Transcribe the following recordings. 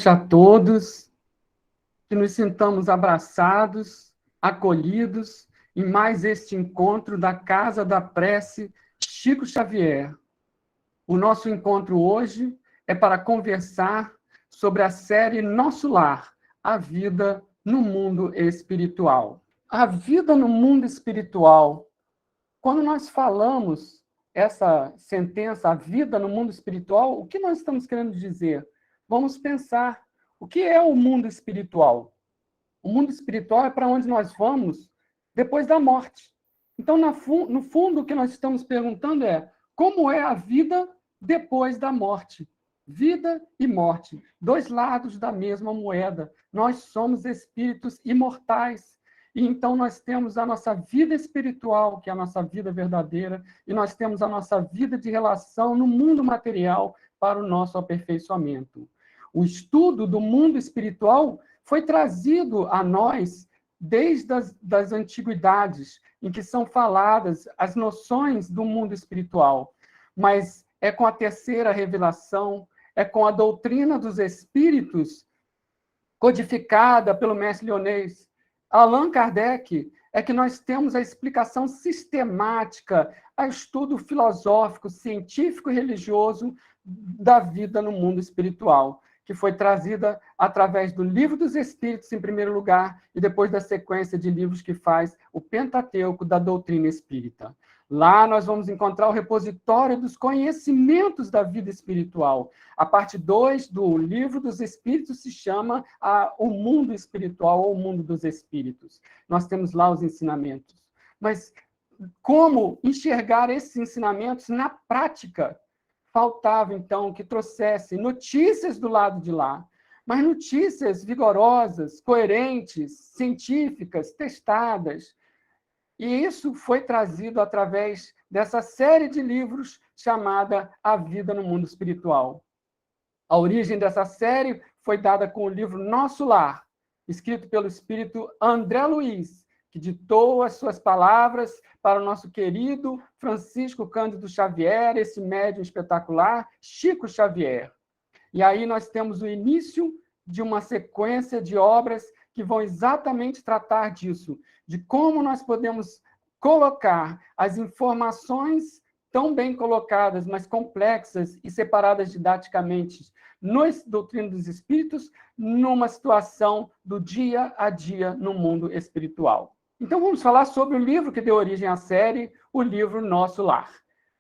A todos, que nos sintamos abraçados, acolhidos em mais este encontro da Casa da Prece Chico Xavier. O nosso encontro hoje é para conversar sobre a série Nosso Lar, a vida no mundo espiritual. A vida no mundo espiritual. Quando nós falamos essa sentença, a vida no mundo espiritual, o que nós estamos querendo dizer? Vamos pensar, o que é o mundo espiritual? O mundo espiritual é para onde nós vamos depois da morte. Então, no fundo, o que nós estamos perguntando é como é a vida depois da morte? Vida e morte, dois lados da mesma moeda. Nós somos espíritos imortais. E então nós temos a nossa vida espiritual, que é a nossa vida verdadeira, e nós temos a nossa vida de relação no mundo material para o nosso aperfeiçoamento. O estudo do mundo espiritual foi trazido a nós desde as antiguidades, em que são faladas as noções do mundo espiritual, mas é com a terceira revelação, é com a doutrina dos espíritos, codificada pelo mestre Lyonês Allan Kardec, é que nós temos a explicação sistemática, a estudo filosófico, científico e religioso da vida no mundo espiritual, que foi trazida através do Livro dos Espíritos, em primeiro lugar, e depois da sequência de livros que faz o Pentateuco da doutrina espírita. Lá nós vamos encontrar o repositório dos conhecimentos da vida espiritual. A parte 2 do Livro dos Espíritos se chama O Mundo Espiritual, ou O Mundo dos Espíritos. Nós temos lá os ensinamentos. Mas como enxergar esses ensinamentos na prática? Faltava, então, que trouxesse notícias do lado de lá, mas notícias vigorosas, coerentes, científicas, testadas. E isso foi trazido através dessa série de livros chamada A Vida no Mundo Espiritual. A origem dessa série foi dada com o livro Nosso Lar, escrito pelo espírito André Luiz, que ditou as suas palavras para o nosso querido Francisco Cândido Xavier, esse médium espetacular, Chico Xavier. E aí nós temos o início de uma sequência de obras que vão exatamente tratar disso, de como nós podemos colocar as informações tão bem colocadas, mas complexas e separadas didaticamente no Doutrina dos Espíritos, numa situação do dia a dia no mundo espiritual. Então, vamos falar sobre o livro que deu origem à série, o livro Nosso Lar.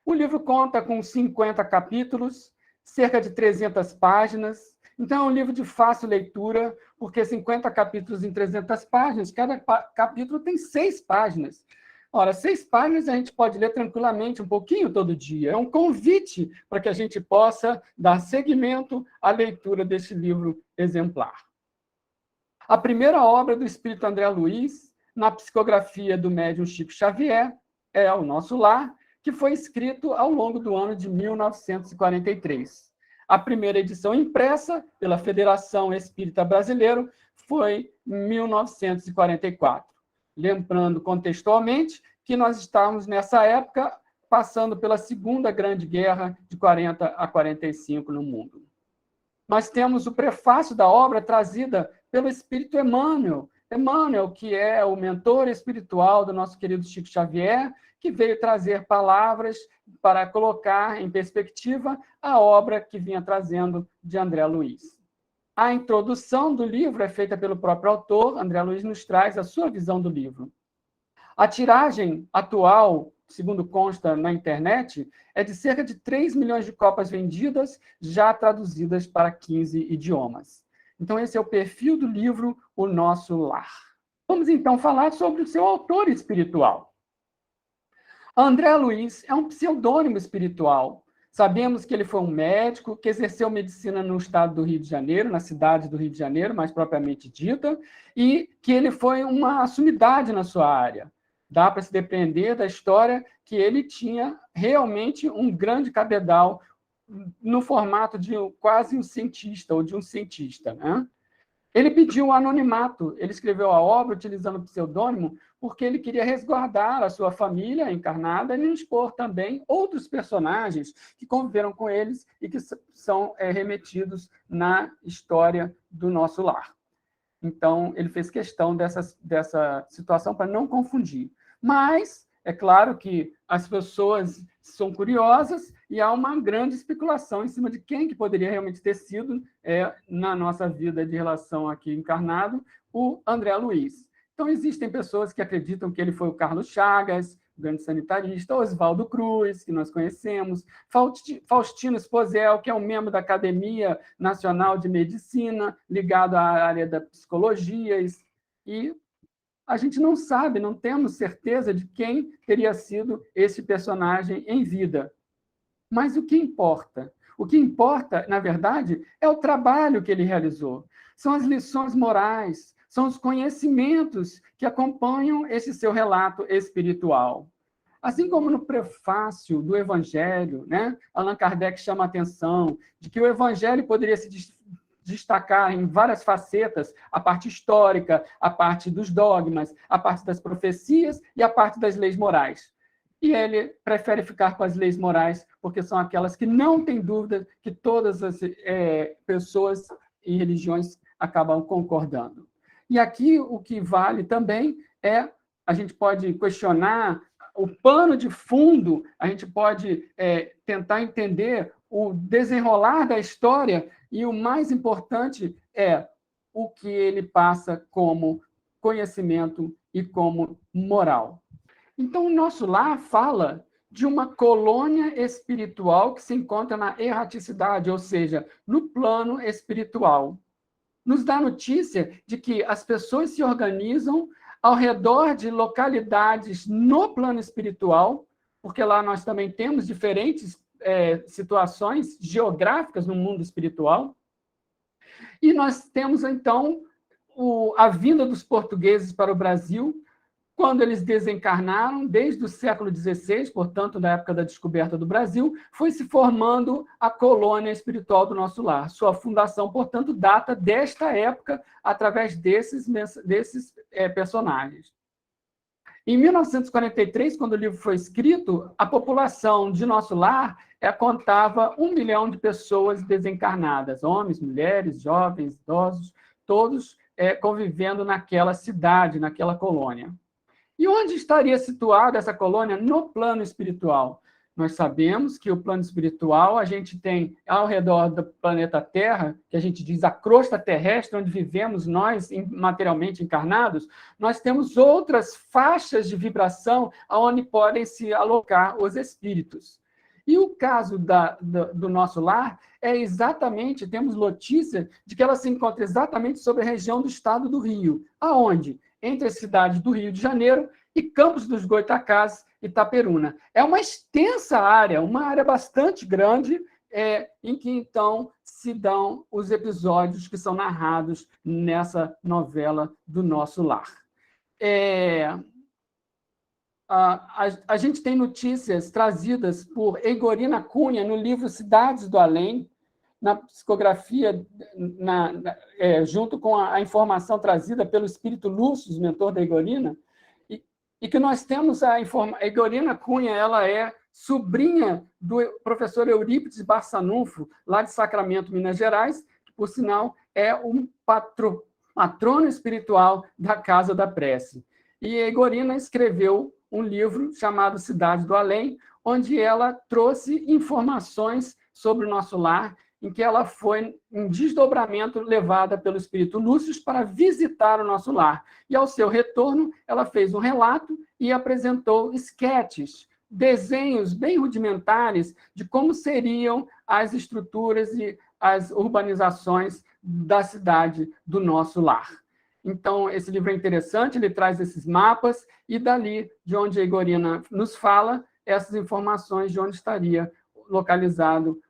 O livro conta com 50 capítulos, cerca de 300 páginas. Então, é um livro de fácil leitura, porque 50 capítulos em 300 páginas, cada capítulo tem 6 páginas. Ora, 6 páginas a gente pode ler tranquilamente, um pouquinho todo dia. É um convite para que a gente possa dar seguimento à leitura deste livro exemplar. A primeira obra do espírito André Luiz, na psicografia do médium Chico Xavier, é O Nosso Lar, que foi escrito ao longo do ano de 1943. A primeira edição impressa pela Federação Espírita Brasileira foi em 1944. Lembrando contextualmente que nós estávamos, nessa época, passando pela Segunda Grande Guerra, de 40 a 45 no mundo. Nós temos o prefácio da obra trazida pelo Espírito Emmanuel. Emmanuel, que é o mentor espiritual do nosso querido Chico Xavier, que veio trazer palavras para colocar em perspectiva a obra que vinha trazendo de André Luiz. A introdução do livro é feita pelo próprio autor. André Luiz nos traz a sua visão do livro. A tiragem atual, segundo consta na internet, é de cerca de 3 milhões de cópias vendidas, já traduzidas para 15 idiomas. Então, esse é o perfil do livro O Nosso Lar. Vamos, então, falar sobre o seu autor espiritual. André Luiz é um pseudônimo espiritual. Sabemos que ele foi um médico que exerceu medicina no estado do Rio de Janeiro, na cidade do Rio de Janeiro, mais propriamente dita, e que ele foi uma sumidade na sua área. Dá para se depender da história que ele tinha realmente um grande cabedal no formato de quase um cientista, ou de um cientista, né? Ele pediu o anonimato, ele escreveu a obra utilizando o pseudônimo porque ele queria resguardar a sua família encarnada e expor também outros personagens que conviveram com eles e que são remetidos na história do nosso lar. Então, ele fez questão dessa situação para não confundir. Mas, é claro que as pessoas são curiosas e há uma grande especulação em cima de quem que poderia realmente ter sido, na nossa vida de relação aqui encarnado, o André Luiz. Então, existem pessoas que acreditam que ele foi o Carlos Chagas, o grande sanitarista, Oswaldo Cruz, que nós conhecemos, Faustino Esposel, que é um membro da Academia Nacional de Medicina, ligado à área da psicologia, e a gente não sabe, não temos certeza de quem teria sido esse personagem em vida. Mas o que importa? O que importa, na verdade, é o trabalho que ele realizou. São as lições morais, são os conhecimentos que acompanham esse seu relato espiritual. Assim como no prefácio do Evangelho, né, Allan Kardec chama a atenção de que o Evangelho poderia se destacar em várias facetas, a parte histórica, a parte dos dogmas, a parte das profecias e a parte das leis morais. E ele prefere ficar com as leis morais, porque são aquelas que não tem dúvida que todas as pessoas e religiões acabam concordando. E aqui o que vale também é, a gente pode questionar o pano de fundo, a gente pode tentar entender o desenrolar da história, e o mais importante é o que ele passa como conhecimento e como moral. Então, o nosso lar fala de uma colônia espiritual que se encontra na erraticidade, ou seja, no plano espiritual. Nos dá notícia de que as pessoas se organizam ao redor de localidades no plano espiritual, porque lá nós também temos diferentes situações geográficas no mundo espiritual, e nós temos, então, a vinda dos portugueses para o Brasil, quando eles desencarnaram, desde o século XVI, portanto, da época da descoberta do Brasil, foi se formando a colônia espiritual do nosso lar. Sua fundação, portanto, data desta época, através desses personagens. Em 1943, quando o livro foi escrito, a população de nosso lar contava 1 milhão de pessoas desencarnadas, homens, mulheres, jovens, idosos, todos convivendo naquela cidade, naquela colônia. E onde estaria situada essa colônia no plano espiritual? Nós sabemos que o plano espiritual a gente tem ao redor do planeta Terra, que a gente diz a crosta terrestre, onde vivemos nós materialmente encarnados, nós temos outras faixas de vibração onde podem se alocar os espíritos. E o caso do nosso lar é exatamente, temos notícia de que ela se encontra exatamente sobre a região do estado do Rio. Aonde? Entre as cidades do Rio de Janeiro e Campos dos Goytacazes e Itaperuna. É uma extensa área, uma área bastante grande, em que, então, se dão os episódios que são narrados nessa novela do nosso lar. A gente tem notícias trazidas por Egorina Cunha no livro Cidades do Além, na psicografia, junto com a informação trazida pelo espírito Lúcio, mentor da Egorina, e que nós temos a Egorina Cunha, ela é sobrinha do professor Eurípides Barçanufo, lá de Sacramento, Minas Gerais, que, por sinal, é um patrono espiritual da Casa da Prece. E Egorina escreveu um livro chamado Cidade do Além, onde ela trouxe informações sobre o nosso lar, em que ela foi, em desdobramento, levada pelo espírito Lúcio para visitar o nosso lar. E, ao seu retorno, ela fez um relato e apresentou esquetes, desenhos bem rudimentares de como seriam as estruturas e as urbanizações da cidade do nosso lar. Então, esse livro é interessante, ele traz esses mapas, e dali, de onde a Egorina nos fala, essas informações de onde estaria localizado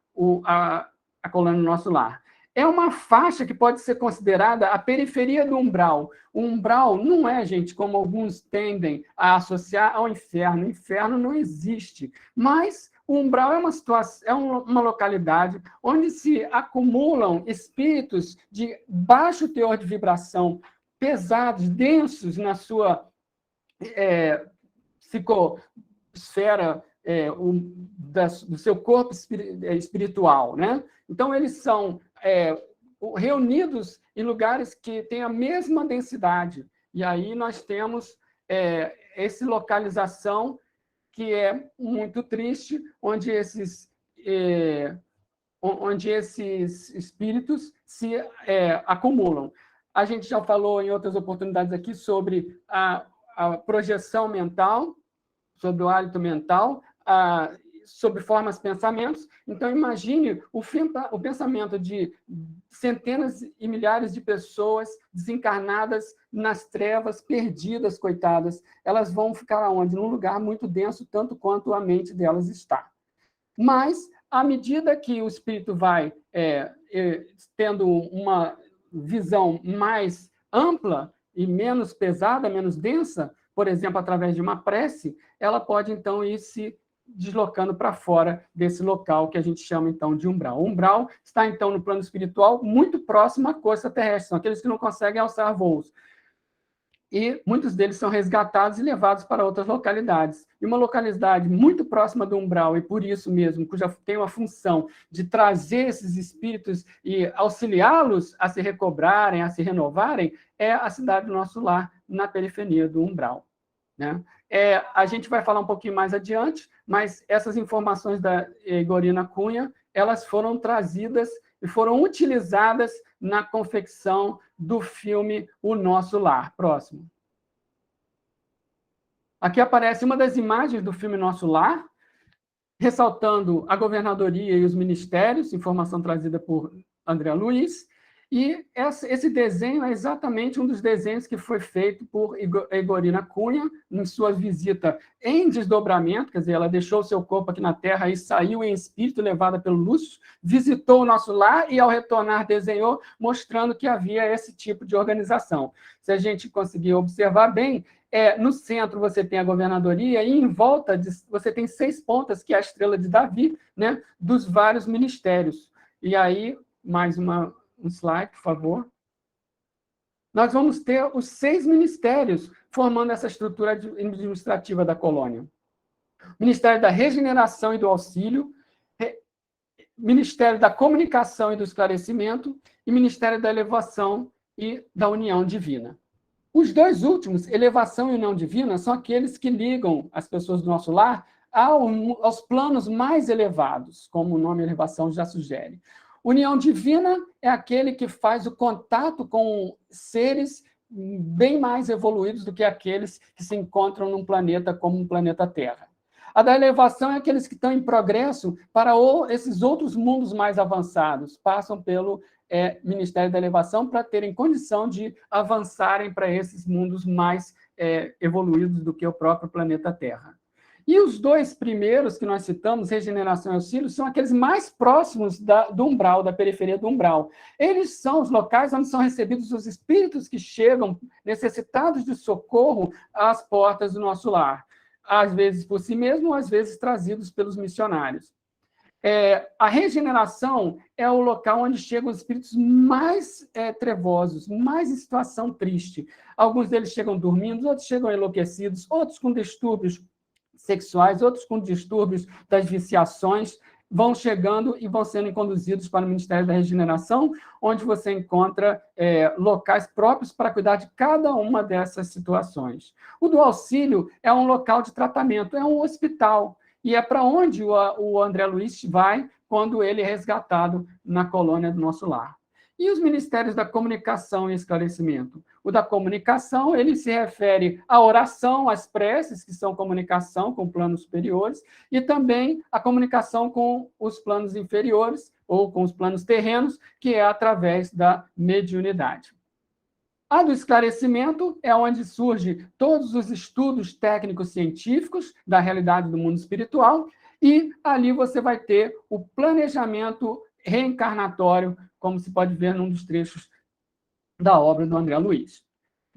a colônia do nosso lar. É uma faixa que pode ser considerada a periferia do umbral. O umbral não é, gente, como alguns tendem a associar ao inferno. O inferno não existe. Mas O umbral é uma situação, é uma localidade onde se acumulam espíritos de baixo teor de vibração, pesados, densos na sua psicosfera do seu corpo espiritual, né? Então, eles são reunidos em lugares que têm a mesma densidade. E aí nós temos essa localização que é muito triste, onde esses espíritos se acumulam. A gente já falou em outras oportunidades aqui sobre a projeção mental, sobre o hálito mental, sobre formas, pensamentos. Então, imagine o pensamento de centenas e milhares de pessoas desencarnadas nas trevas, perdidas, coitadas. Elas vão ficar onde? Num lugar muito denso, tanto quanto a mente delas está. Mas, à medida que o espírito vai tendo uma visão mais ampla e menos pesada, menos densa, por exemplo, através de uma prece, ela pode, então, ir se deslocando para fora desse local que a gente chama, então, de umbral. O umbral está, então, no plano espiritual, muito próximo à costa terrestre. São aqueles que não conseguem alçar voos. E muitos deles são resgatados e levados para outras localidades. E uma localidade muito próxima do umbral, e por isso mesmo, cuja tem uma função de trazer esses espíritos e auxiliá-los a se recobrarem, a se renovarem, é a cidade do nosso lar, na periferia do umbral. Né? A gente vai falar um pouquinho mais adiante, mas essas informações da Igorina Cunha, elas foram trazidas e foram utilizadas na confecção do filme O Nosso Lar. Próximo. Aqui aparece uma das imagens do filme Nosso Lar, ressaltando a governadoria e os ministérios, informação trazida por André Luiz, e esse desenho é exatamente um dos desenhos que foi feito por Igorina Cunha em sua visita em desdobramento, quer dizer, ela deixou o seu corpo aqui na Terra e saiu em espírito, levada pelo Lúcio, visitou o nosso lar e, ao retornar, desenhou, mostrando que havia esse tipo de organização. Se a gente conseguir observar bem, no centro você tem a governadoria e em volta você tem 6 pontas, que é a estrela de Davi, né, dos vários ministérios. E aí, mais um slide, por favor. Nós vamos ter os 6 ministérios formando essa estrutura administrativa da colônia. Ministério da Regeneração e do Auxílio, Ministério da Comunicação e do Esclarecimento e Ministério da Elevação e da União Divina. Os 2 últimos, Elevação e União Divina, são aqueles que ligam as pessoas do nosso lar aos planos mais elevados, como o nome Elevação já sugere. União Divina é aquele que faz o contato com seres bem mais evoluídos do que aqueles que se encontram num planeta como o planeta Terra. A da elevação é aqueles que estão em progresso para esses outros mundos mais avançados, passam pelo Ministério da Elevação para terem condição de avançarem para esses mundos mais evoluídos do que o próprio planeta Terra. E os 2 primeiros que nós citamos, Regeneração e Auxílio, são aqueles mais próximos do umbral, da periferia do umbral. Eles são os locais onde são recebidos os espíritos que chegam necessitados de socorro às portas do nosso lar, às vezes por si mesmo, às vezes trazidos pelos missionários. A regeneração é o local onde chegam os espíritos mais trevosos, mais em situação triste. Alguns deles chegam dormindo, outros chegam enlouquecidos, outros com distúrbios sexuais, outros com distúrbios das viciações, vão chegando e vão sendo conduzidos para o Ministério da Regeneração, onde você encontra locais próprios para cuidar de cada uma dessas situações. O do auxílio é um local de tratamento, é um hospital, e é para onde o André Luiz vai quando ele é resgatado na colônia do nosso lar. E os ministérios da comunicação e esclarecimento? O da comunicação, ele se refere à oração, às preces, que são comunicação com planos superiores, e também a comunicação com os planos inferiores, ou com os planos terrenos, que é através da mediunidade. A do esclarecimento é onde surgem todos os estudos técnicos científicos da realidade do mundo espiritual, e ali você vai ter o planejamento reencarnatório, como se pode ver num dos trechos da obra do André Luiz.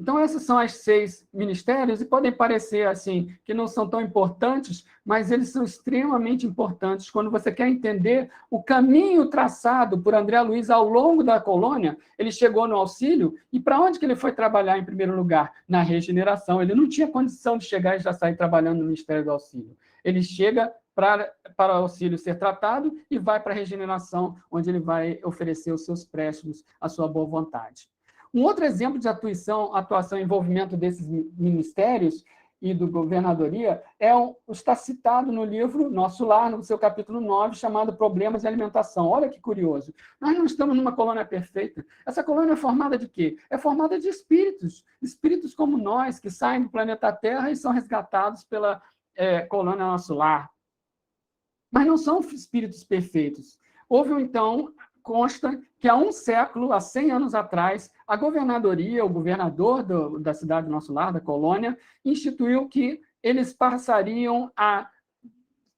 Então, esses são os 6 ministérios, e podem parecer assim que não são tão importantes, mas eles são extremamente importantes quando você quer entender o caminho traçado por André Luiz ao longo da colônia. Ele chegou no auxílio, e para onde que ele foi trabalhar em primeiro lugar? Na regeneração. Ele não tinha condição de chegar e já sair trabalhando no Ministério do Auxílio. Ele chega para o auxílio ser tratado e vai para a regeneração, onde ele vai oferecer os seus préstimos, a sua boa vontade. Um outro exemplo de atuação e envolvimento desses ministérios e do governadoria está citado no livro Nosso Lar, no seu capítulo 9, chamado Problemas de Alimentação. Olha que curioso. Nós não estamos numa colônia perfeita. Essa colônia é formada de quê? É formada de espíritos, espíritos como nós, que saem do planeta Terra e são resgatados pela colônia Nosso Lar. Mas não são espíritos perfeitos. Houve, então, consta que há um século, há 100 anos atrás, a governadoria, o governador da cidade do Nosso Lar, da colônia, instituiu que eles passariam a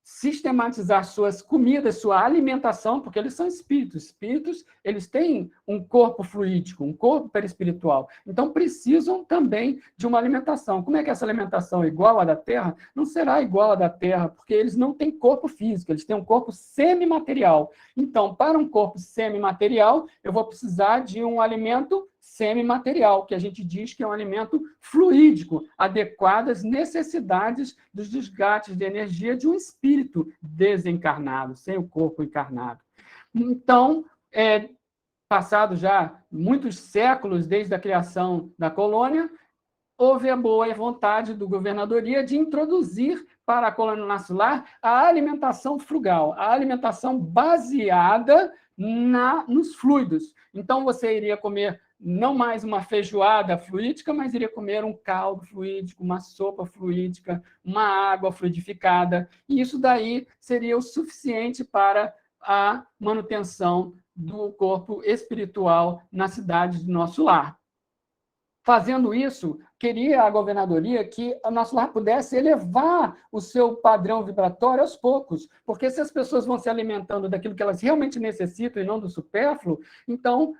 sistematizar suas comidas, sua alimentação, porque eles são espíritos. Espíritos, eles têm um corpo fluídico, um corpo perispiritual. Então, precisam também de uma alimentação. Como é que essa alimentação é igual à da Terra? Não será igual à da Terra, porque eles não têm corpo físico, eles têm um corpo semimaterial. Então, para um corpo semimaterial, eu vou precisar de um alimento semimaterial, que a gente diz que é um alimento fluídico, adequado às necessidades dos desgastes de energia de um espírito desencarnado, sem o corpo encarnado. Então, passado já muitos séculos desde a criação da colônia, houve a boa vontade do governadoria de introduzir para a colônia Nosso Lar a alimentação frugal, a alimentação baseada nos fluidos. Então, você iria comer não mais uma feijoada fluídica, mas iria comer um caldo fluídico, uma sopa fluídica, uma água fluidificada, e isso daí seria o suficiente para a manutenção do corpo espiritual na cidade do Nosso Lar. Fazendo isso, queria a governadoria que o Nosso Lar pudesse elevar o seu padrão vibratório aos poucos, porque se as pessoas vão se alimentando daquilo que elas realmente necessitam e não do supérfluo, então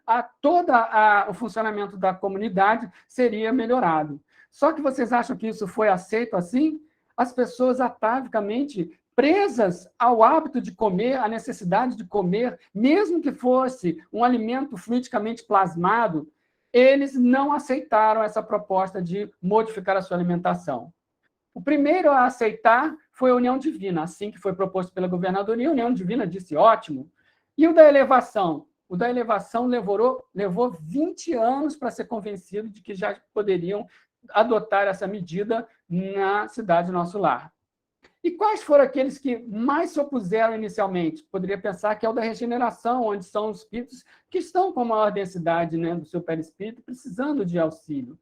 o funcionamento da comunidade seria melhorado. Só que vocês acham que isso foi aceito assim? As pessoas atavicamente presas ao hábito de comer, à necessidade de comer, mesmo que fosse um alimento fluidicamente plasmado, eles não aceitaram essa proposta de modificar a sua alimentação. O primeiro a aceitar foi a União Divina, assim que foi proposto pela governadoria, a União Divina disse, ótimo. E o da elevação? O da elevação levou 20 anos para ser convencido de que já poderiam adotar essa medida na cidade do Nosso Lar. E quais foram aqueles que mais se opuseram inicialmente? Poderia pensar que é o da regeneração, onde são os espíritos que estão com maior densidade, né, do seu perispírito, precisando de auxílio.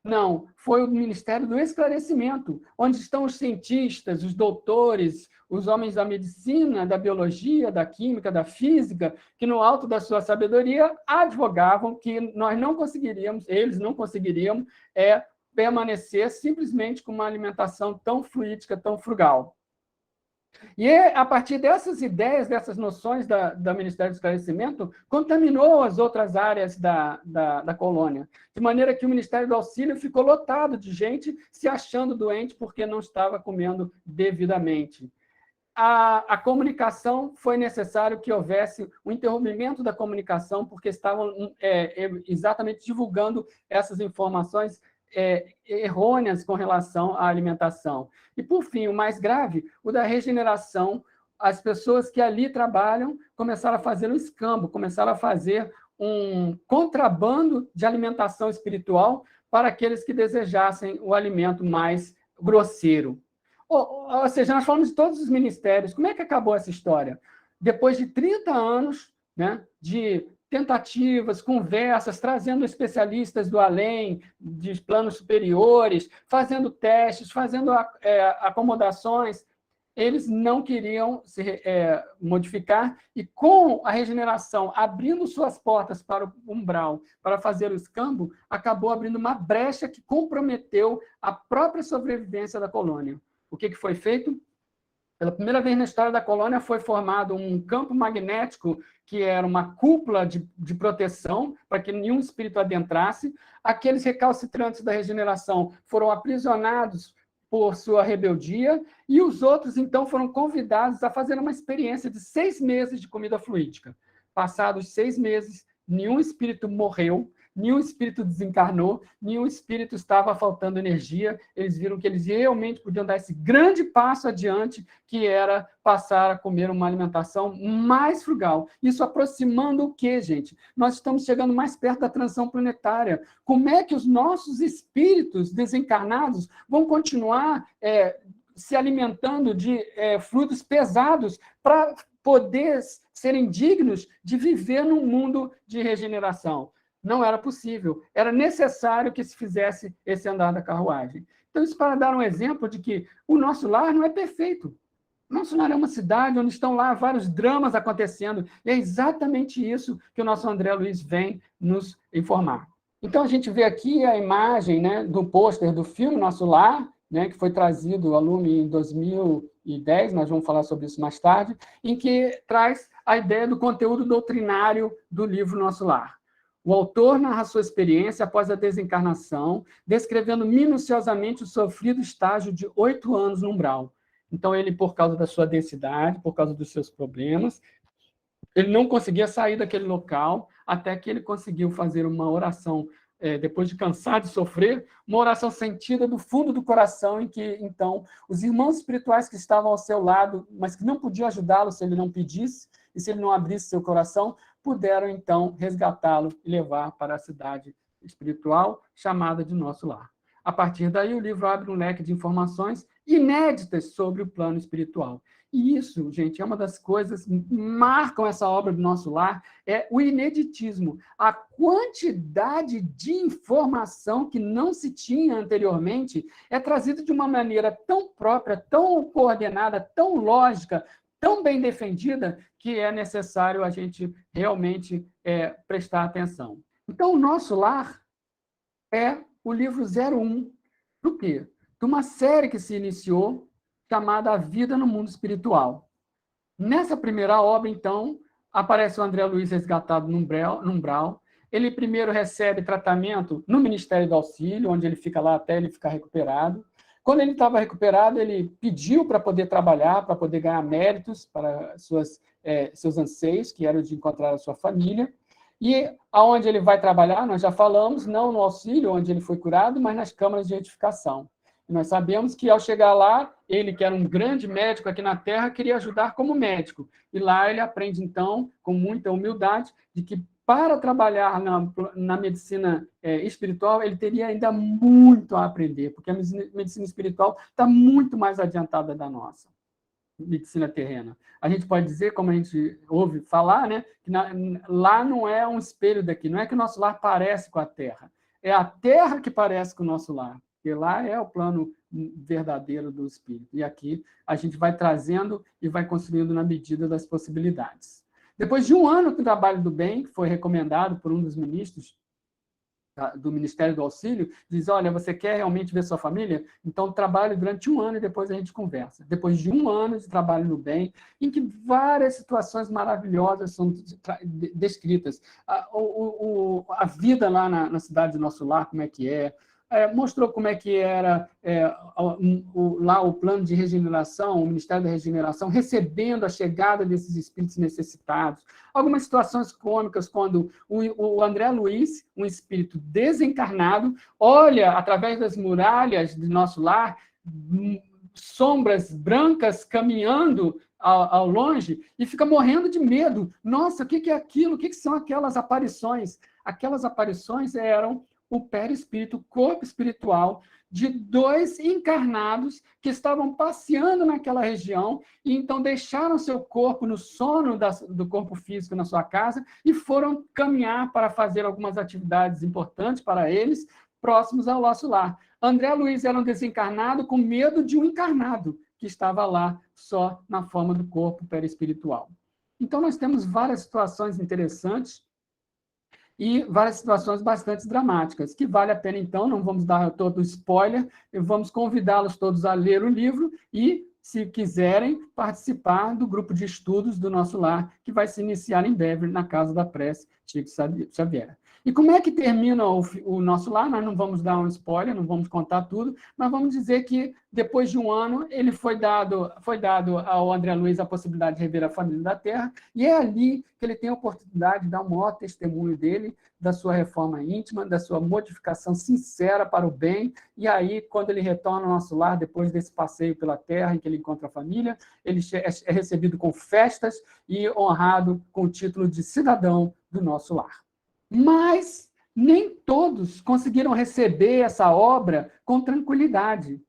Não, foi o Ministério do Esclarecimento, onde estão os cientistas, os doutores, os homens da medicina, da biologia, da química, da física, que no alto da sua sabedoria advogavam que nós não conseguiríamos, eles não conseguiriam, permanecer simplesmente com uma alimentação tão fluídica, tão frugal. E a partir dessas ideias, dessas noções do Ministério do Esclarecimento, contaminou as outras áreas da colônia, de maneira que o Ministério do Auxílio ficou lotado de gente se achando doente porque não estava comendo devidamente. A comunicação, foi necessário que houvesse um interrompimento da comunicação, porque estavam exatamente divulgando essas informações errôneas com relação à alimentação. E, por fim, o mais grave, o da regeneração. As pessoas que ali trabalham começaram a fazer um escambo, começaram a fazer um contrabando de alimentação espiritual para aqueles que desejassem o alimento mais grosseiro. Ou seja, nós falamos de todos os ministérios. Como é que acabou essa história? Depois de 30 anos, né, de tentativas, conversas, trazendo especialistas do além, de planos superiores, fazendo testes, fazendo acomodações, eles não queriam se modificar, e com a regeneração abrindo suas portas para o umbral, para fazer o escambo, acabou abrindo uma brecha que comprometeu a própria sobrevivência da colônia. O que foi feito? Pela primeira vez na história da colônia foi formado um campo magnético que era uma cúpula de proteção para que nenhum espírito adentrasse. Aqueles recalcitrantes da regeneração foram aprisionados por sua rebeldia e os outros, então, foram convidados a fazer uma experiência de 6 meses de comida fluídica. Passados 6 meses, nenhum espírito morreu, nenhum espírito desencarnou, nenhum espírito estava faltando energia. Eles viram que eles realmente podiam dar esse grande passo adiante, que era passar a comer uma alimentação mais frugal. Isso aproximando o quê, gente? Nós estamos chegando mais perto da transição planetária. Como é que os nossos espíritos desencarnados vão continuar se alimentando de fluidos pesados para poder serem dignos de viver num mundo de regeneração? Não era possível. Era necessário que se fizesse esse andar da carruagem. Então, isso para dar um exemplo de que o nosso lar não é perfeito. Nosso lar é uma cidade onde estão lá vários dramas acontecendo, e é exatamente isso que o nosso André Luiz vem nos informar. Então, a gente vê aqui a imagem, né, do pôster do filme Nosso Lar, né, que foi trazido ao lume em 2010, nós vamos falar sobre isso mais tarde, em que traz a ideia do conteúdo doutrinário do livro Nosso Lar. O autor narra sua experiência após a desencarnação, descrevendo minuciosamente o sofrido estágio de 8 anos no umbral. Então, ele, por causa da sua densidade, por causa dos seus problemas, ele não conseguia sair daquele local, até que ele conseguiu fazer uma oração, depois de cansar de sofrer, uma oração sentida do fundo do coração, em que, então, os irmãos espirituais que estavam ao seu lado, mas que não podiam ajudá-lo se ele não pedisse, e se ele não abrisse seu coração, puderam, então, resgatá-lo e levar para a cidade espiritual chamada de Nosso Lar. A partir daí, o livro abre um leque de informações inéditas sobre o plano espiritual. E isso, gente, é uma das coisas que marcam essa obra do Nosso Lar, é o ineditismo. A quantidade de informação que não se tinha anteriormente é trazida de uma maneira tão própria, tão coordenada, tão lógica, tão bem defendida, que é necessário a gente realmente prestar atenção. Então, o Nosso Lar é o livro 01 do quê? De uma série que se iniciou, chamada A Vida no Mundo Espiritual. Nessa primeira obra, então, aparece o André Luiz resgatado no umbral. Ele primeiro recebe tratamento no Ministério do Auxílio, onde ele fica lá até ele ficar recuperado. Quando ele estava recuperado, ele pediu para poder trabalhar, para poder ganhar méritos para seus anseios, que eram de encontrar a sua família. E aonde ele vai trabalhar, nós já falamos, não no auxílio, onde ele foi curado, mas nas câmaras de edificação. E nós sabemos que, ao chegar lá, ele, que era um grande médico aqui na Terra, queria ajudar como médico. E lá ele aprende, então, com muita humildade, de que para trabalhar na medicina espiritual, ele teria ainda muito a aprender, porque a medicina espiritual está muito mais adiantada da nossa medicina terrena. A gente pode dizer, como a gente ouve falar, né, que lá não é um espelho daqui, não é que o nosso lar parece com a Terra, é a Terra que parece com o nosso lar, porque lá é o plano verdadeiro do espírito. E aqui a gente vai trazendo e vai construindo na medida das possibilidades. Depois de um ano do trabalho do bem, que foi recomendado por um dos ministros do Ministério do Auxílio, diz, olha, você quer realmente ver sua família? Então trabalhe durante um ano e depois a gente conversa. Depois de um ano de trabalho no bem, em que várias situações maravilhosas são descritas. A vida lá na cidade do Nosso Lar, como é que mostrou como é que era lá o plano de regeneração, o Ministério da Regeneração, recebendo a chegada desses espíritos necessitados. Algumas situações cômicas, quando o André Luiz, um espírito desencarnado, olha, através das muralhas do Nosso Lar, sombras brancas caminhando ao longe, e fica morrendo de medo. Nossa, o que é aquilo? O que são aquelas aparições? Aquelas aparições eram o perispírito, o corpo espiritual de 2 encarnados que estavam passeando naquela região e então deixaram seu corpo no sono do corpo físico na sua casa e foram caminhar para fazer algumas atividades importantes para eles, próximos ao nosso lar. André Luiz era um desencarnado com medo de um encarnado que estava lá só na forma do corpo perispiritual. Então, nós temos várias situações interessantes e várias situações bastante dramáticas, que vale a pena, então, não vamos dar todo o spoiler, vamos convidá-los todos a ler o livro e se quiserem participar do grupo de estudos do Nosso Lar, que vai se iniciar em breve na Casa da Prece Chico Xavier. E como é que termina o Nosso Lar? Nós não vamos dar um spoiler, não vamos contar tudo, mas vamos dizer que, depois de um ano, ele foi dado ao André Luiz a possibilidade de rever a família da Terra, e é ali que ele tem a oportunidade de dar um maior testemunho dele, da sua reforma íntima, da sua modificação sincera para o bem, e aí, quando ele retorna ao Nosso Lar, depois desse passeio pela Terra, em que ele encontra a família, ele é recebido com festas e honrado com o título de cidadão do Nosso Lar. Mas nem todos conseguiram receber essa obra com tranquilidade.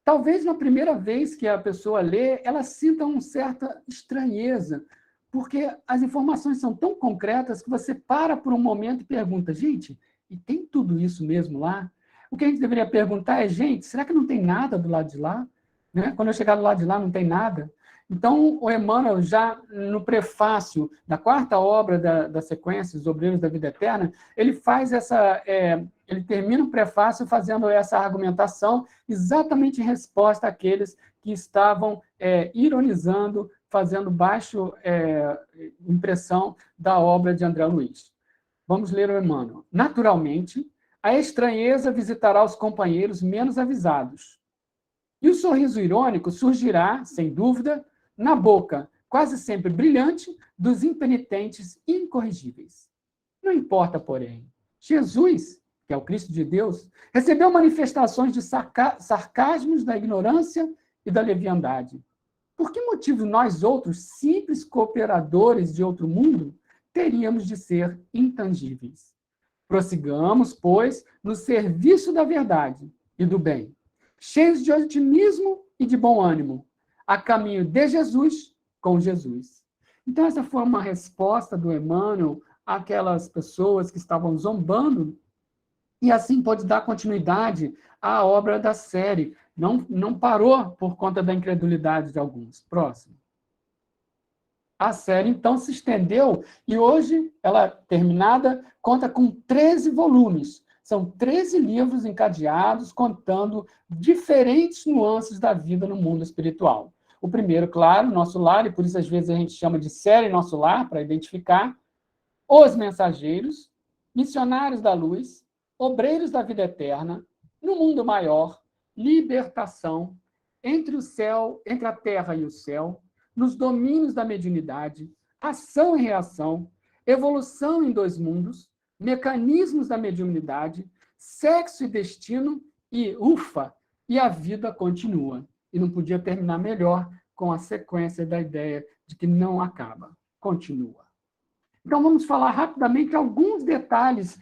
Talvez na primeira vez que a pessoa lê, ela sinta uma certa estranheza, porque as informações são tão concretas que você para por um momento e pergunta, gente, e tem tudo isso mesmo lá? O que a gente deveria perguntar é, gente, será que não tem nada do lado de lá? Né? Quando eu chegar do lado de lá, não tem nada? Então, o Emmanuel, já no prefácio da quarta obra da sequência, Os Obreiros da Vida Eterna, ele faz ele termina o prefácio fazendo essa argumentação exatamente em resposta àqueles que estavam ironizando, fazendo baixa impressão da obra de André Luiz. Vamos ler o Emmanuel. Naturalmente, a estranheza visitará os companheiros menos avisados. E o sorriso irônico surgirá, sem dúvida, na boca, quase sempre brilhante, dos impenitentes incorrigíveis. Não importa, porém, Jesus, que é o Cristo de Deus, recebeu manifestações de sarcasmos da ignorância e da leviandade. Por que motivo nós outros, simples cooperadores de outro mundo, teríamos de ser intangíveis? Prossigamos, pois, no serviço da verdade e do bem, cheios de otimismo e de bom ânimo, a caminho de Jesus, com Jesus. Então, essa foi uma resposta do Emmanuel àquelas pessoas que estavam zombando, e assim pode dar continuidade à obra da série. Não parou por conta da incredulidade de alguns. Próximo. A série, então, se estendeu, e hoje, ela terminada, conta com 13 volumes. São 13 livros encadeados, contando diferentes nuances da vida no mundo espiritual. O primeiro, claro, Nosso Lar, e por isso às vezes a gente chama de série Nosso Lar, para identificar. Os Mensageiros, Missionários da Luz, Obreiros da Vida Eterna, No Mundo Maior, Libertação, Entre a Terra e o Céu, Nos Domínios da Mediunidade, Ação e Reação, Evolução em Dois Mundos, Mecanismos da Mediunidade, Sexo e Destino e, ufa, e a vida continua. E não podia terminar melhor com a sequência da ideia de que não acaba, continua. Então, vamos falar rapidamente alguns detalhes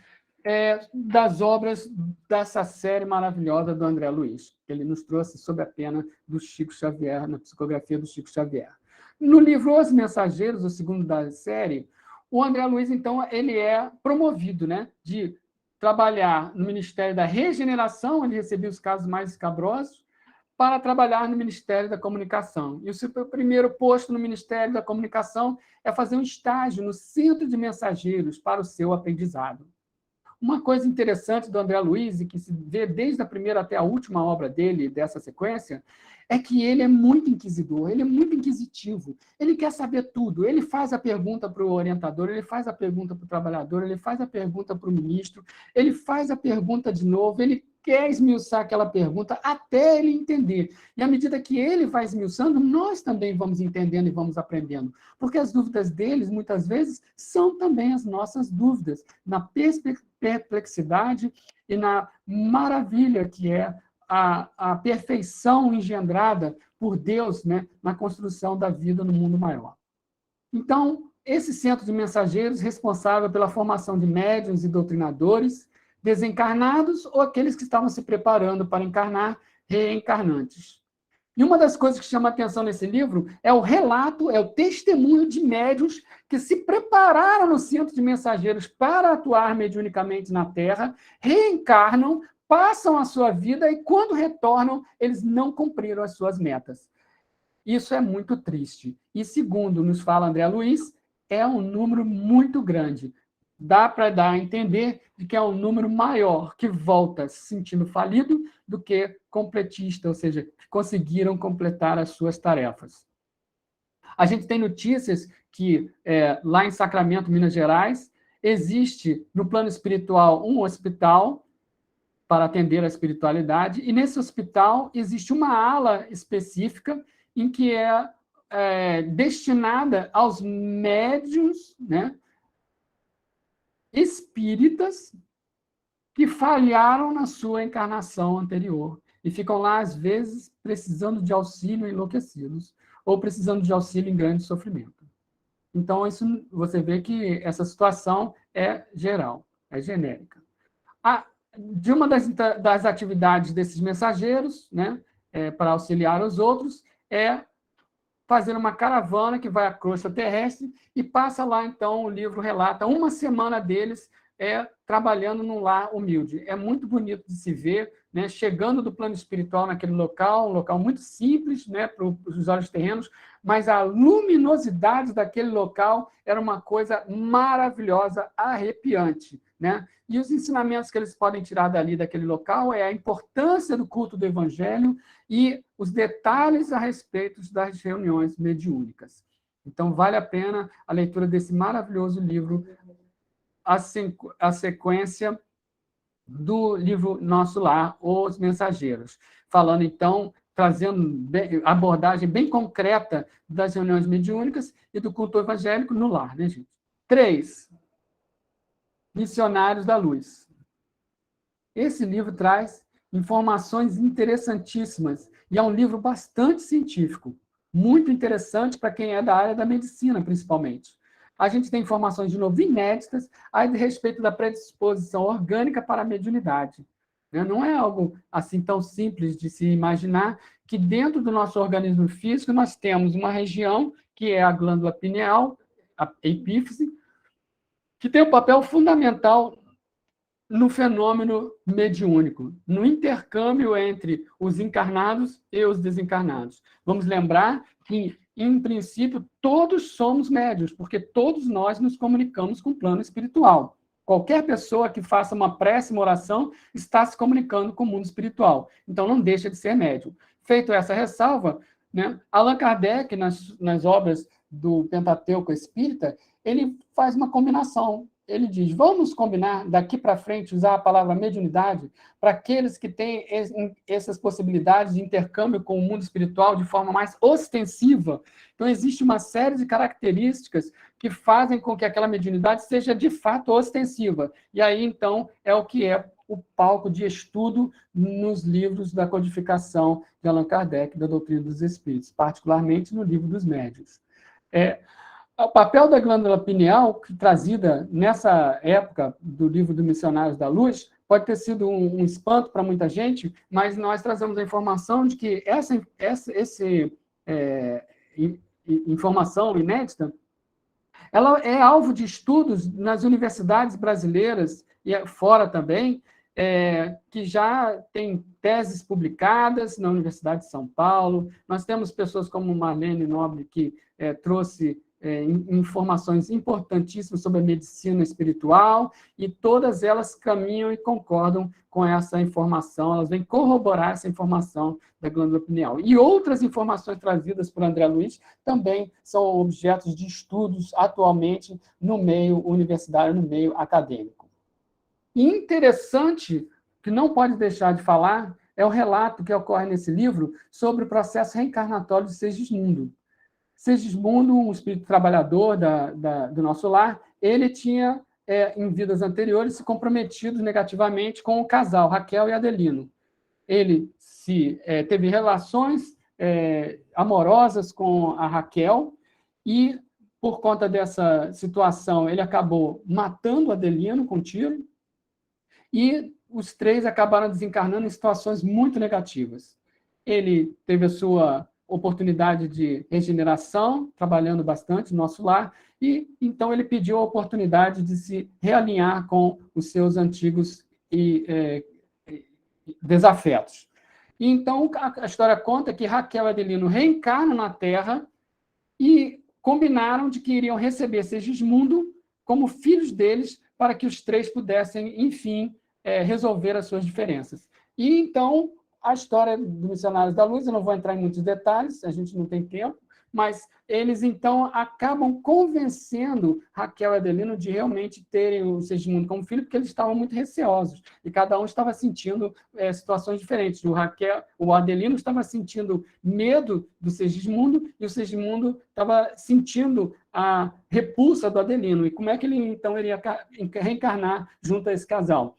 das obras dessa série maravilhosa do André Luiz, que ele nos trouxe sob a pena do Chico Xavier, na psicografia do Chico Xavier. No livro Os Mensageiros, o segundo da série, o André Luiz, então, ele é promovido, né, de trabalhar no Ministério da Regeneração, ele recebia os casos mais escabrosos, para trabalhar no Ministério da Comunicação. E o seu primeiro posto no Ministério da Comunicação é fazer um estágio no Centro de Mensageiros para o seu aprendizado. Uma coisa interessante do André Luiz, e que se vê desde a primeira até a última obra dele, dessa sequência, é que ele é muito inquisidor, ele é muito inquisitivo, ele quer saber tudo, ele faz a pergunta para o orientador, ele faz a pergunta para o trabalhador, ele faz a pergunta para o ministro, ele faz a pergunta de novo, ele quer esmiuçar aquela pergunta até ele entender. E à medida que ele vai esmiuçando, nós também vamos entendendo e vamos aprendendo. Porque as dúvidas deles, muitas vezes, são também as nossas dúvidas, na perplexidade e na maravilha que é a perfeição engendrada por Deus, né, na construção da vida no mundo maior. Então, esse centro de mensageiros responsável pela formação de médiuns e doutrinadores, desencarnados ou aqueles que estavam se preparando para encarnar, reencarnantes. E uma das coisas que chama a atenção nesse livro é o relato, é o testemunho de médiuns que se prepararam no centro de mensageiros para atuar mediunicamente na Terra, reencarnam, passam a sua vida e, quando retornam, eles não cumpriram as suas metas. Isso é muito triste. E, segundo nos fala André Luiz, é um número muito grande. dá para dar a entender de que é um número maior que volta se sentindo falido do que completista, ou seja, que conseguiram completar as suas tarefas. A gente tem notícias que, lá em Sacramento, Minas Gerais, existe, no plano espiritual, um hospital para atender a espiritualidade, e nesse hospital existe uma ala específica em que é destinada aos médiuns, né, espíritas que falharam na sua encarnação anterior e ficam lá, às vezes, precisando de auxílio enlouquecidos ou precisando de auxílio em grande sofrimento. Então, isso você vê que essa situação é geral, é genérica. De uma das atividades desses mensageiros, né, para auxiliar os outros, é fazer uma caravana que vai à crosta terrestre e passa lá, então, o livro relata uma semana deles trabalhando num lar humilde. É muito bonito de se ver, né, chegando do plano espiritual naquele local, um local muito simples, né, para os olhos terrenos, mas a luminosidade daquele local era uma coisa maravilhosa, arrepiante, né? E os ensinamentos que eles podem tirar dali, daquele local, é a importância do culto do evangelho e os detalhes a respeito das reuniões mediúnicas. Então, vale a pena a leitura desse maravilhoso livro, a sequência do livro Nosso Lar, Os Mensageiros, falando, então, trazendo a abordagem bem concreta das reuniões mediúnicas e do culto evangélico no lar, né, gente? 3. Missionários da Luz. Esse livro traz informações interessantíssimas e é um livro bastante científico, muito interessante para quem é da área da medicina, principalmente. A gente tem informações, de novo, inéditas a respeito da predisposição orgânica para a mediunidade. Não é algo assim tão simples de se imaginar que dentro do nosso organismo físico nós temos uma região, que é a glândula pineal, a epífise, que tem um papel fundamental no fenômeno mediúnico, no intercâmbio entre os encarnados e os desencarnados. Vamos lembrar que, em princípio, todos somos médiuns, porque todos nós nos comunicamos com o plano espiritual. Qualquer pessoa que faça uma prece, uma oração, está se comunicando com o mundo espiritual. Então, não deixa de ser médium. Feito essa ressalva, né, Allan Kardec, nas obras do Pentateuco Espírita, ele faz uma combinação. Ele diz, vamos combinar daqui para frente usar a palavra mediunidade para aqueles que têm essas possibilidades de intercâmbio com o mundo espiritual de forma mais ostensiva. Então, existe uma série de características que fazem com que aquela mediunidade seja de fato ostensiva. E aí, então, é o que é o palco de estudo nos livros da codificação de Allan Kardec, da doutrina dos espíritos, particularmente no livro dos médiuns. O papel da glândula pineal, trazida nessa época do livro do Missionários da Luz, pode ter sido um espanto para muita gente, mas nós trazemos a informação de que essa informação inédita, ela é alvo de estudos nas universidades brasileiras e fora também, que já tem teses publicadas na Universidade de São Paulo. Nós temos pessoas como Marlene Nobre, que trouxe informações importantíssimas sobre a medicina espiritual, e todas elas caminham e concordam com essa informação, elas vêm corroborar essa informação da glândula pineal. E outras informações trazidas por André Luiz também são objetos de estudos atualmente no meio universitário, no meio acadêmico. E interessante, que não pode deixar de falar, é o relato que ocorre nesse livro sobre o processo reencarnatório de Segismundo. Segismundo, um espírito trabalhador do nosso lar, ele tinha, em vidas anteriores, se comprometido negativamente com o casal, Raquel e Adelino. Ele teve relações amorosas com a Raquel e, por conta dessa situação, ele acabou matando Adelino com tiro e os três acabaram desencarnando em situações muito negativas. Ele teve a sua oportunidade de regeneração, trabalhando bastante no nosso lar, e então ele pediu a oportunidade de se realinhar com os seus antigos desafetos. E então a história conta que Raquel e Adelino reencarnam na Terra e combinaram de que iriam receber Segismundo como filhos deles para que os três pudessem, enfim, resolver as suas diferenças. E, então, a história dos Missionários da Luz, eu não vou entrar em muitos detalhes, a gente não tem tempo, mas eles, então, acabam convencendo Raquel e Adelino de realmente terem o Segismundo como filho, porque eles estavam muito receosos, e cada um estava sentindo situações diferentes. O Adelino estava sentindo medo do Segismundo, e o Segismundo estava sentindo a repulsa do Adelino. E como é que ele, então, iria reencarnar junto a esse casal?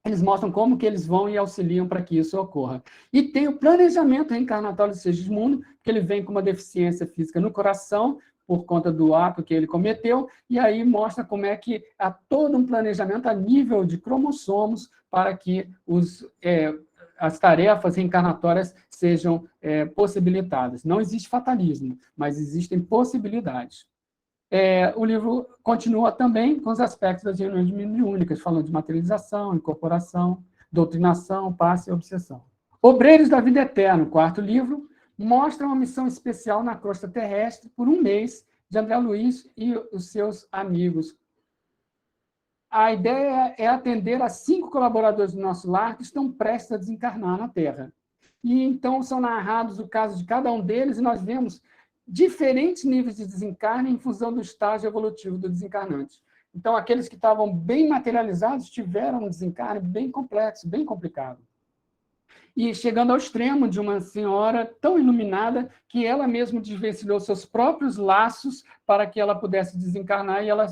Eles mostram como que eles vão e auxiliam para que isso ocorra. E tem o planejamento reencarnatório de Segismundo, que ele vem com uma deficiência física no coração, por conta do ato que ele cometeu, e aí mostra como é que há todo um planejamento a nível de cromossomos para que as tarefas reencarnatórias sejam possibilitadas. Não existe fatalismo, mas existem possibilidades. O livro continua também com os aspectos das reuniões mediúnicas, falando de materialização, incorporação, doutrinação, passe e obsessão. Obreiros da Vida Eterna, o quarto livro, mostra uma missão especial na crosta terrestre por um mês de André Luiz e os seus amigos. A ideia é atender a 5 colaboradores do nosso lar que estão prestes a desencarnar na Terra. E então são narrados o caso de cada um deles e nós vemos diferentes níveis de desencarne em função do estágio evolutivo do desencarnante. Então, aqueles que estavam bem materializados tiveram um desencarne bem complexo, bem complicado. E chegando ao extremo de uma senhora tão iluminada que ela mesma desvencilhou seus próprios laços para que ela pudesse desencarnar, e ela,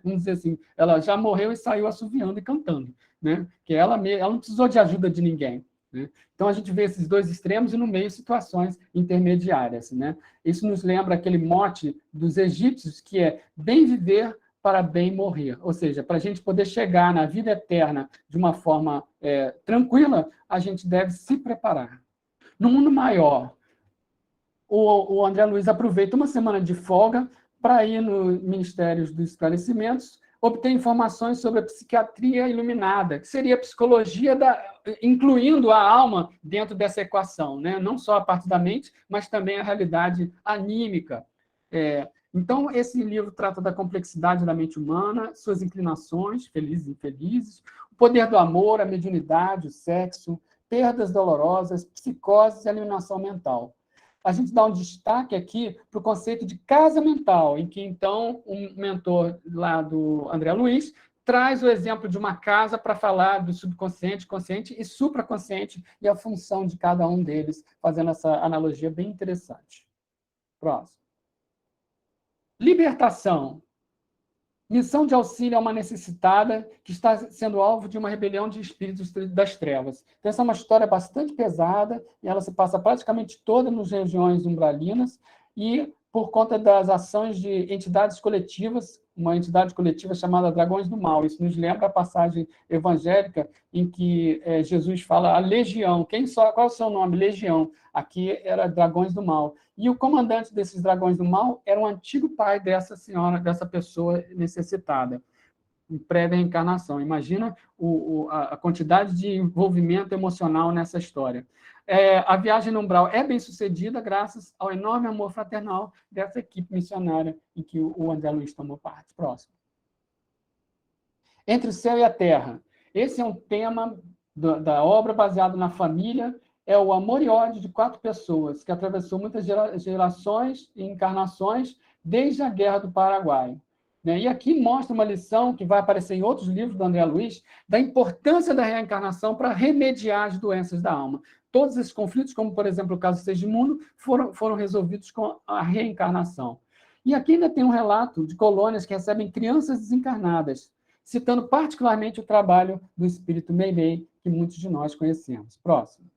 vamos dizer assim, ela já morreu e saiu assoviando e cantando, que ela não precisou de ajuda de ninguém. Então, a gente vê esses dois extremos e, no meio, situações intermediárias. Isso nos lembra aquele mote dos egípcios, que é bem viver para bem morrer. Ou seja, para a gente poder chegar na vida eterna de uma forma tranquila, a gente deve se preparar. No mundo maior, o André Luiz aproveita uma semana de folga para ir no Ministério dos Esclarecimentos, obter informações sobre a psiquiatria iluminada, que seria a psicologia, incluindo a alma dentro dessa equação, não só a parte da mente, mas também a realidade anímica. Então, esse livro trata da complexidade da mente humana, suas inclinações, felizes e infelizes, o poder do amor, a mediunidade, o sexo, perdas dolorosas, psicoses e alienação mental. A gente dá um destaque aqui para o conceito de casa mental, em que, então, um mentor lá do André Luiz traz o exemplo de uma casa para falar do subconsciente, consciente e supraconsciente e a função de cada um deles, fazendo essa analogia bem interessante. Próximo. Libertação. Missão de auxílio a uma necessitada que está sendo alvo de uma rebelião de espíritos das trevas. Então, essa é uma história bastante pesada, e ela se passa praticamente toda nas regiões umbralinas, e por conta das ações de entidades coletivas, uma entidade coletiva chamada Dragões do Mal. Isso nos lembra a passagem evangélica em que Jesus fala a legião. Qual é o seu nome? Legião. Aqui era Dragões do Mal. E o comandante desses Dragões do Mal era um antigo pai dessa senhora, dessa pessoa necessitada, em pré-reencarnação. Imagina a quantidade de envolvimento emocional nessa história. A viagem no umbral é bem sucedida graças ao enorme amor fraternal dessa equipe missionária em que o André Luiz tomou parte. Próximo. Entre o céu e a terra. Esse é um tema da obra baseado na família, é o amor e ódio de 4 pessoas, que atravessou muitas gerações e encarnações desde a Guerra do Paraguai. E aqui mostra uma lição que vai aparecer em outros livros do André Luiz, da importância da reencarnação para remediar as doenças da alma. Todos esses conflitos, como, por exemplo, o caso do Segismundo, foram resolvidos com a reencarnação. E aqui ainda tem um relato de colônias que recebem crianças desencarnadas, citando particularmente o trabalho do espírito Meimei, que muitos de nós conhecemos. Próximo.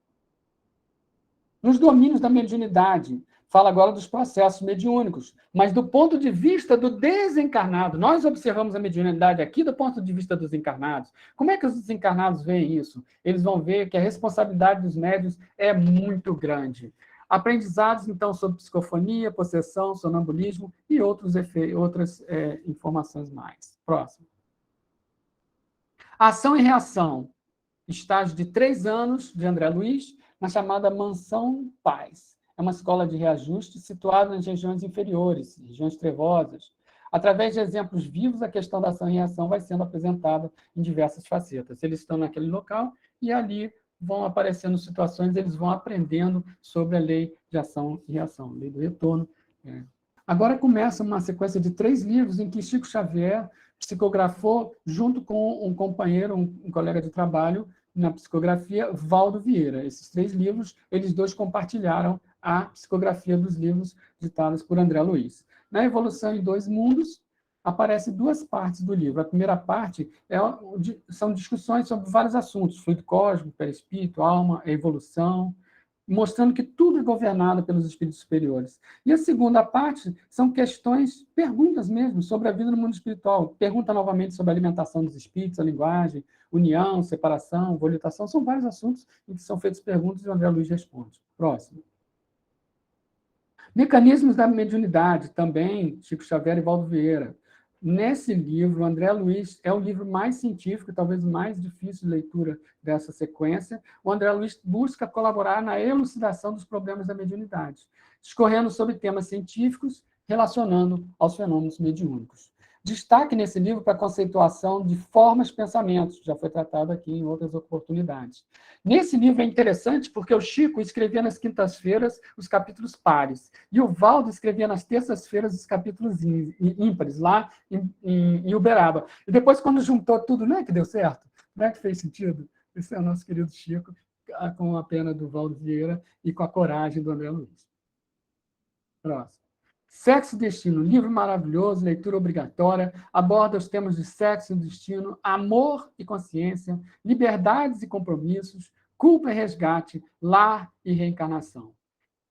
Nos domínios da mediunidade, fala agora dos processos mediúnicos, mas do ponto de vista do desencarnado. Nós observamos a mediunidade aqui do ponto de vista dos encarnados. Como é que os desencarnados veem isso? Eles vão ver que a responsabilidade dos médiuns é muito grande. Aprendizados, então, sobre psicofonia, possessão, sonambulismo e outras informações mais. Próximo. Ação e reação. Estágio de 3 anos, de André Luiz, na chamada Mansão Paz. É uma escola de reajuste situada nas regiões inferiores, regiões trevosas. Através de exemplos vivos, a questão da ação e reação vai sendo apresentada em diversas facetas. Eles estão naquele local e ali vão aparecendo situações, eles vão aprendendo sobre a lei de ação e reação, lei do retorno. Agora começa uma sequência de 3 livros em que Chico Xavier psicografou junto com um companheiro, um colega de trabalho na psicografia, Valdo Vieira. Esses 3 livros, eles dois compartilharam a psicografia dos livros ditados por André Luiz. Na Evolução em Dois Mundos, aparecem 2 partes do livro. A primeira parte são discussões sobre vários assuntos, fluido cósmico, perispírito, alma, evolução, mostrando que tudo é governado pelos espíritos superiores. E a segunda parte são questões, perguntas mesmo, sobre a vida no mundo espiritual. Pergunta novamente sobre a alimentação dos espíritos, a linguagem, união, separação, volitação. São vários assuntos em que são feitas perguntas e o André Luiz responde. Próximo. Mecanismos da mediunidade, também Chico Xavier e Valdo Vieira. Nesse livro, André Luiz é o livro mais científico, talvez o mais difícil de leitura dessa sequência. O André Luiz busca colaborar na elucidação dos problemas da mediunidade, discorrendo sobre temas científicos, relacionando aos fenômenos mediúnicos. Destaque nesse livro para a conceituação de formas de pensamentos, que já foi tratado aqui em outras oportunidades. Nesse livro é interessante porque o Chico escrevia nas quintas-feiras os capítulos pares, e o Valdo escrevia nas terças-feiras os capítulos ímpares, lá em Uberaba. E depois, quando juntou tudo, não é que deu certo? Não é que fez sentido? Esse é o nosso querido Chico, com a pena do Valdo Vieira e com a coragem do André Luiz. Próximo. Sexo e Destino, livro maravilhoso, leitura obrigatória, aborda os temas de sexo e destino, amor e consciência, liberdades e compromissos, culpa e resgate, lar e reencarnação.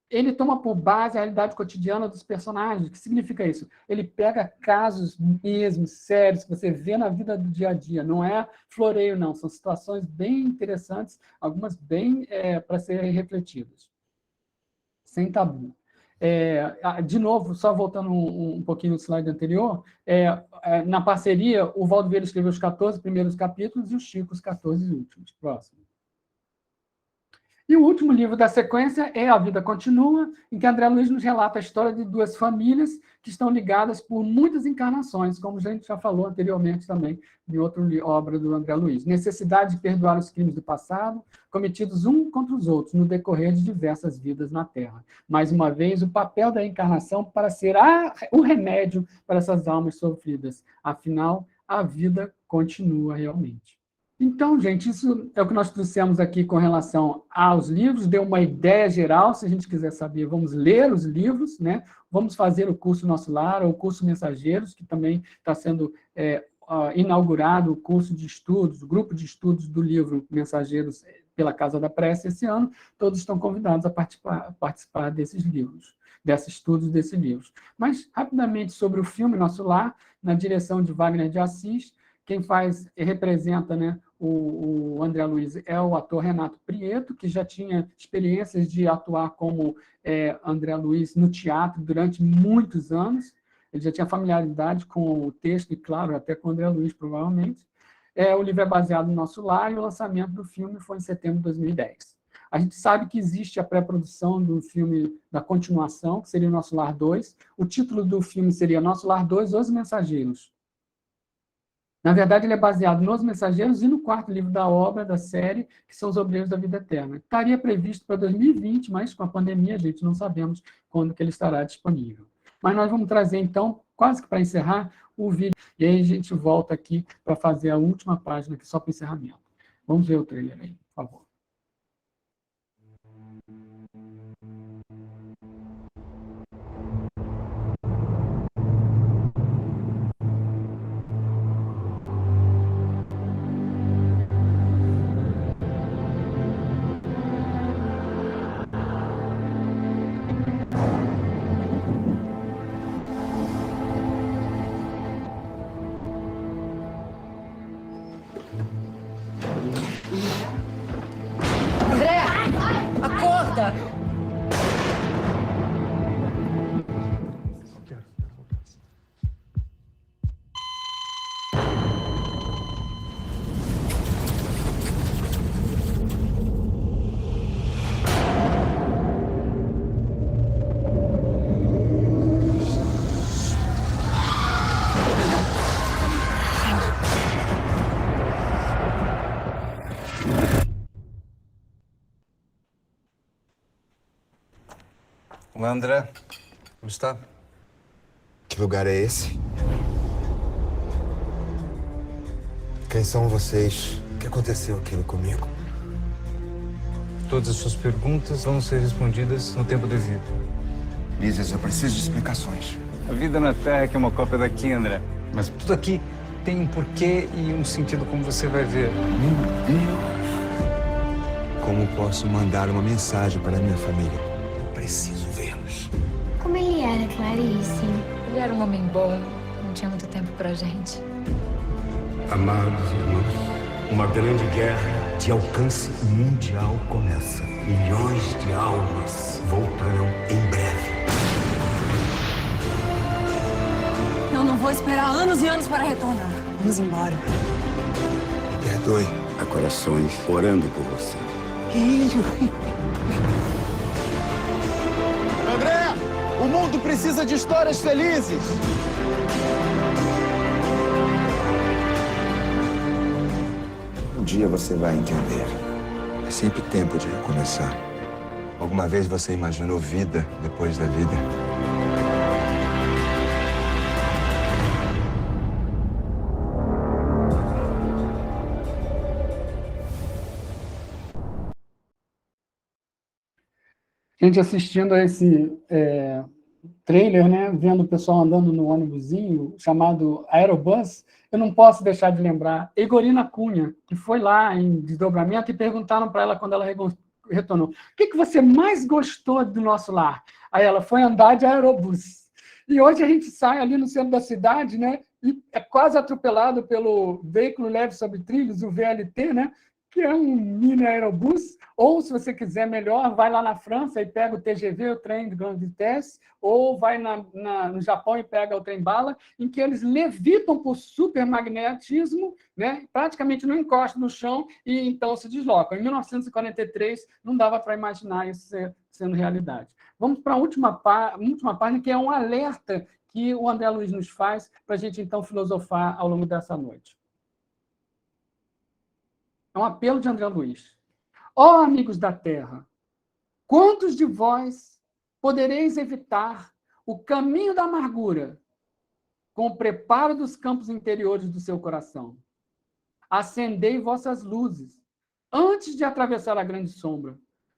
Ele toma por base a realidade cotidiana dos personagens. O que significa isso? Ele pega casos mesmo, sérios, que você vê na vida do dia a dia. Não é floreio, não. São situações bem interessantes, algumas bem para serem refletidas. Sem tabu. De novo, só voltando um pouquinho no slide anterior, na parceria, o Valdo Vieira escreveu os 14 primeiros capítulos e o Chico os 14 últimos. Próximo. E o último livro da sequência é A Vida Continua, em que André Luiz nos relata a história de 2 famílias que estão ligadas por muitas encarnações, como a gente já falou anteriormente também em outra obra do André Luiz. Necessidade de perdoar os crimes do passado, cometidos um contra os outros, no decorrer de diversas vidas na Terra. Mais uma vez, o papel da encarnação para ser o remédio para essas almas sofridas. Afinal, a vida continua realmente. Então, gente, isso é o que nós trouxemos aqui com relação aos livros, deu uma ideia geral. Se a gente quiser saber, vamos ler os livros, né? Vamos fazer o curso Nosso Lar, ou o curso Mensageiros, que também está sendo inaugurado, o curso de estudos, o grupo de estudos do livro Mensageiros pela Casa da Prece esse ano. Todos estão convidados a participar desses livros, desses estudos desses livros. Mas, rapidamente, sobre o filme Nosso Lar, na direção de Wagner de Assis, quem faz e representa, né, o André Luiz é o ator Renato Prieto, que já tinha experiências de atuar como André Luiz no teatro durante muitos anos. Ele já tinha familiaridade com o texto e, claro, até com o André Luiz, provavelmente. O livro é baseado no Nosso Lar e o lançamento do filme foi em setembro de 2010. A gente sabe que existe a pré-produção do filme da continuação, que seria o Nosso Lar 2. O título do filme seria Nosso Lar 2, Os Mensageiros. Na verdade, ele é baseado nos Mensageiros e no 4º livro da obra, da série, que são Os Obreiros da Vida Eterna. Estaria previsto para 2020, mas com a pandemia a gente não sabemos quando que ele estará disponível. Mas nós vamos trazer, então, quase que para encerrar, o vídeo. E aí a gente volta aqui para fazer a última página, aqui só para encerramento. Vamos ver o trailer aí, por favor. André, acorda! Olá, André. Como está? Que lugar é esse? Quem são vocês? O que aconteceu aquilo comigo? Todas as suas perguntas vão ser respondidas no tempo devido. Mises, eu preciso de explicações. A vida na Terra é que é uma cópia daqui, André. Mas tudo aqui tem um porquê e um sentido, como você vai ver. Meu Deus! Como posso mandar uma mensagem para a minha família? Preciso vê-los. Como ele era, Clarice? Ele era um homem bom, não tinha muito tempo pra gente. Amados irmãos, uma grande guerra de alcance mundial começa. Milhões de almas voltarão em breve. Eu não vou esperar anos e anos para retornar. Vamos embora. Me perdoe. Há corações orando por você. André, o mundo precisa de histórias felizes. Um dia você vai entender. É sempre tempo de recomeçar. Alguma vez você imaginou vida depois da vida? Gente assistindo a esse trailer, né, vendo o pessoal andando no ônibusinho chamado Aerobus, eu não posso deixar de lembrar Egorina Cunha, que foi lá em Desdobramento e perguntaram para ela quando ela retornou: o que você mais gostou do nosso lar? Aí ela foi andar de aerobus. E hoje a gente sai ali no centro da cidade, né, e é quase atropelado pelo veículo leve sobre trilhos, o VLT, né, que é um mini aerobus, ou, se você quiser melhor, vai lá na França e pega o TGV, o trem de grande vitesse, ou vai no Japão e pega o trem-bala, em que eles levitam por supermagnetismo, né, praticamente não encostam no chão e então se deslocam. Em 1943, não dava para imaginar isso sendo realidade. Vamos para a última página, que é um alerta que o André Luiz nos faz para a gente, então, filosofar ao longo dessa noite. É um apelo de André Luiz. Ó amigos da terra, quantos de vós podereis evitar o caminho da amargura com o preparo dos campos interiores do seu coração? Acendei vossas luzes antes de atravessar a grande sombra.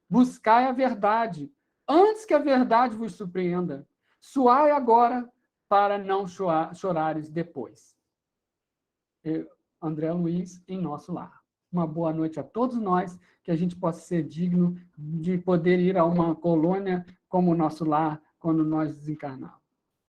Buscai a verdade antes que a verdade vos surpreenda. Suai agora para não chorares depois. André Luiz, em nosso lar. Uma boa noite a todos nós, que a gente possa ser digno de poder ir a uma colônia como o nosso lar quando nós desencarnarmos.